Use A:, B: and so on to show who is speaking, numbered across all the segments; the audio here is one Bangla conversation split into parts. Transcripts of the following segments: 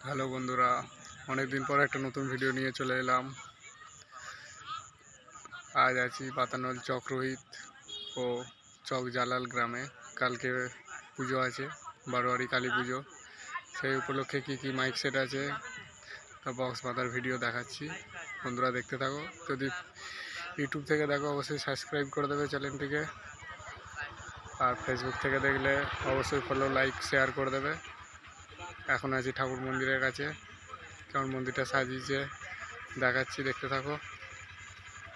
A: হ্যালো বন্ধুরা, অনেকদিন পর একটা নতুন ভিডিও নিয়ে চলে এলাম। আজ আছি পাতানোল চক রোহিত ও চক জালাল গ্রামে। কালকে পুজো আছে, বারোয়ারি কালী পুজো। সেই উপলক্ষে কি মাইক সেট আছে, তা বক্স বাঁধার ভিডিও দেখাচ্ছি। বন্ধুরা দেখতে থাকো। যদি ইউটিউব থেকে দেখো অবশ্যই সাবস্ক্রাইব করে দেবে চ্যানেলটিকে, আর ফেসবুক থেকে দেখলে অবশ্যই ফলো, লাইক, শেয়ার করে দেবে। এখন আছি ঠাকুর মন্দিরের কাছে, কেমন মন্দিরটা সাজিয়েছে দেখাচ্ছি, দেখতে থাকো।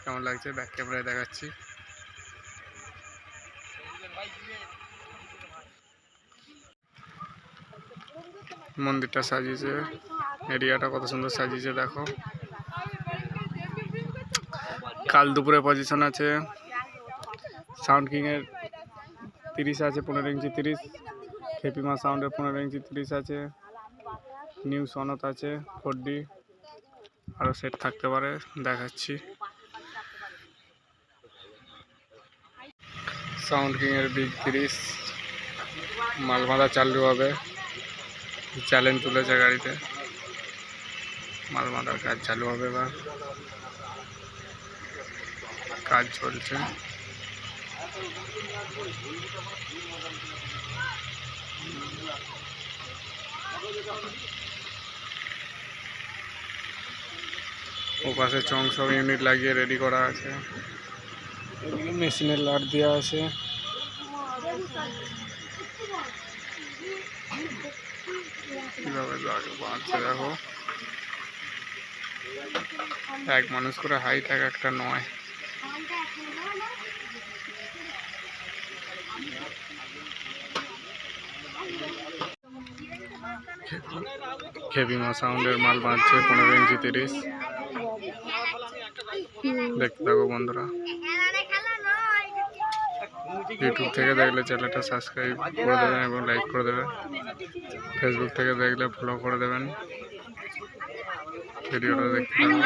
A: কেমন লাগছে ব্যাক ক্যামেরায় দেখাচ্ছি। মন্দিরটা সাজিয়েছে, এরিয়াটা কত সুন্দর সাজিয়েছে দেখো। কাল দুপুরে পজিশন আছে। সাউন্ড কিংয়ের 30 আছে, 15 ইঞ্চি 30। খেপিমা সাউন্ডের 15 ইঞ্চি 30 আছে। নিউ সনত আছে 4D, আরও সেট থাকতে পারে, দেখাচ্ছি। সাউন্ড কিংয়ের বিগ 30 মাল বাঁধা চালু হবে। চ্যালেঞ্জ তুলেছে গাড়িতে, মাল বাঁধার কাজ চালু হবে। এবার কাজ চলছে। ওপাশে চং সব ইউনিট লাগিয়ে রেডি করা আছে। এদিকে মেশিনের লাট দেওয়া আছে। কিভাবে বাঁধছে দেখো, এক মানুষ করে হাইট এক একটা নয়। খেপিমা সাউন্ডের মাল বাঁধছে 15 ইঞ্চি 30। দেখতে থাকো বন্ধুরা। ইউটিউব থেকে দেখলে চ্যানেলটা সাবস্ক্রাইব করে দেবেন এবং লাইক করে দেবেন। ফেসবুক থেকে দেখলে ফলো করে দেবেন। ভিডিওটা দেখতে থাকো।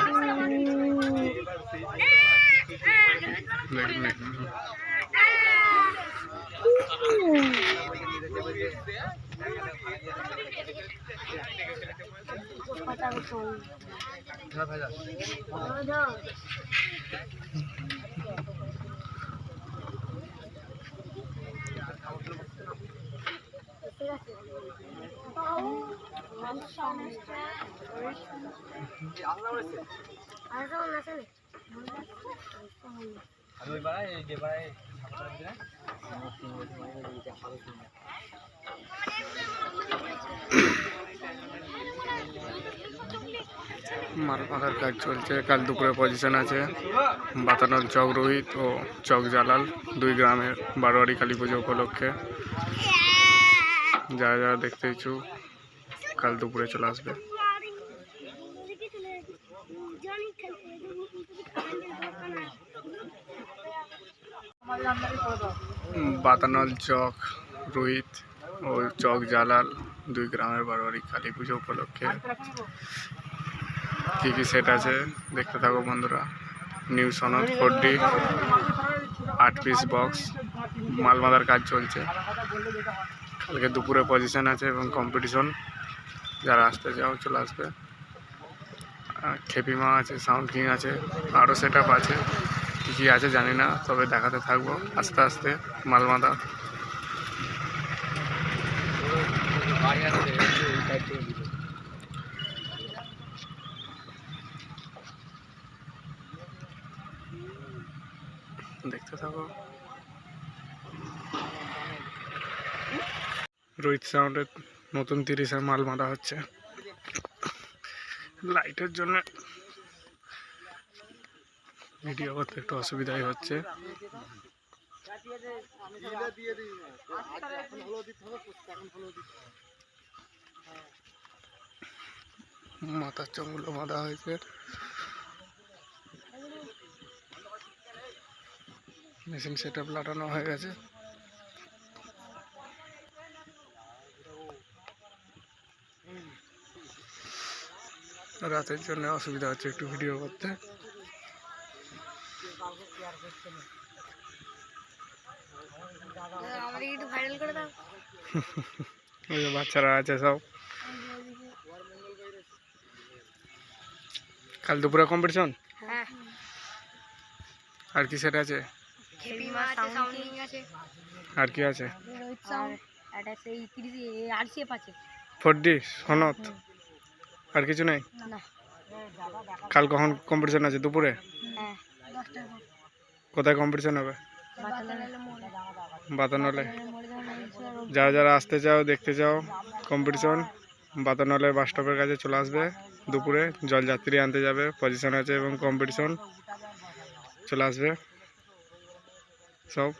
A: মাল বাঁধার কাজ চলছে। কাল দুপুরে পজিশন আছে পাতানোল চক রোহিত ও চক জালাল, দুই গ্রামের বারোয়ারি কালী পুজো উপলক্ষে। যারা যারা দেখতে ইচ্ছুক কাল দুপুরে চলে আসবে। পাতানোল চক রোহিত ও চক জালাল, দুই গ্রামের বারোয়ারি কালী পুজো উপলক্ষে কি সেট আছে দেখতে থাকো বন্ধুরা। নিউ সনত 4D 8 পিস বক্স, মাল বাঁধার কাজ চলছে। কালকে দুপুরে পজিশন আছে এবং কম্পিটিশন, যারা আসতে চাও চলে আসবে। খেপিমা আছে, সাউন্ড কিং আছে, আরও সেট আপ আছে। কী আছে জানি না, তবে দেখাতে থাকবো আস্তে আস্তে মাল বাঁধা। দেখতে থাকো। রোহিত সাউন্ডের নতুন 30-এর মাল বাঁধা হচ্ছে। লাইটের জন্য ভিডিও করতে একটু অসুবিধাই হচ্ছে। মাথার চোখগুলো বাঁধা হয়েছে। মেশিন সেট আপ লাগানো হয়ে গেছে। রাতের জন্য অসুবিধা হচ্ছে একটু ভিডিও করতে। বাচ্চারা আছে সব। কাল দুপুরে কম্পিটিশন
B: হ্যাঁ
A: আর কি সেটা আছে
B: হেভি মাছ আছে সাউন্ডিং আছে
A: আর কি আছে
B: আর এটা সেই 30 আরসিএফ আছে
A: 4D সনত আর কিছু নেই
B: না
A: কাল কখন কম্পিটিশন আছে দুপুরে
B: হ্যাঁ 10টা
A: কোথায় কম্পিটিশন হবে বাতানলে
B: মোড়ে
A: যারা যারা আসতে চাও দেখতে চাও কম্পিটিশন বাতানলের বাস স্টপের কাছে চলে আসবে দুপুরে জলযাত্রী আনতে যাবে পজিশন আছে এবং কম্পিটিশন চলে আসবে সব